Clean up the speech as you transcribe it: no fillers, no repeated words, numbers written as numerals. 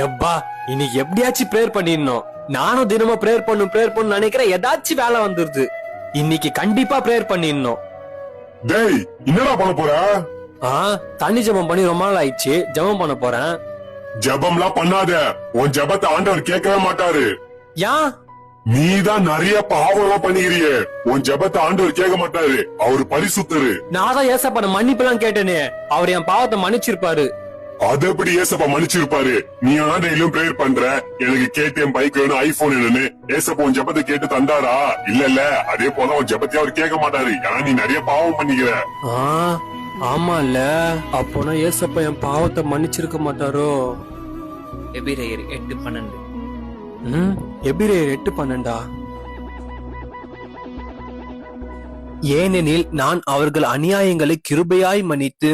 எப்பா இன்னைக்கு எப்படியாச்சும் பிரேயர் பண்ணிடணும். நானும் தினமும் பிரேயர் பண்ணு நினைக்கிறேன். ஏதாச்சும் வேலை வந்துருது. இன்னைக்கு கண்டிப்பா பிரேயர் பண்ணிடணும். டேய் என்னடா பண்ண போற? தண்ணி ஜெபம் பண்ணி ரொம்ப நாள் ஆயிடுச்சு. ஜெபம் பண்ண போறேன். ஜெபம்லாம் பண்ணாத. உன் ஜெபத்தை ஆண்டவர் கேட்கவே மாட்டாரு. ஏன்? நீதான் நிறைய பாவம்லாம் பண்ணிக்கிறியே. உன் ஜெபத்தை ஆண்டவர் கேட்க மாட்டாரு. அவரு பரிசுத்தரு. நான் தான் ஏசப்பா மன்னிப்பு எல்லாம் கேட்டேனே. அவர் என் பாவத்தை மன்னிச்சிருப்பாரு. அது எப்படி ஏசப்பா மன்னிச்சிருப்பாரு? நீ டெய்லியும் பிரேயர் பண்ற. எனக்கு கேடிஎம் பைக் வேணும், ஐபோன் வேணும்னு ஏசப்பா உன் ஜெபத்தை கேட்டு தந்தாரா? இல்ல அதே போல உன் ஜெபத்தையும் அவர் கேட்க மாட்டாரு. ஏன்னா நீ நிறைய பாவம் பண்ணிக்கிற. ஆமா இல்ல, அப்போனா ஏசப்பா என் பாவத்தை மன்னிச்சிருக்க மாட்டாரோ? எபிரேயர் 8:12. எபிரேயர் 8:12. ஏனெனில் நான் அவர்கள் அநியாயங்களை கிருபையாய் மன்னித்து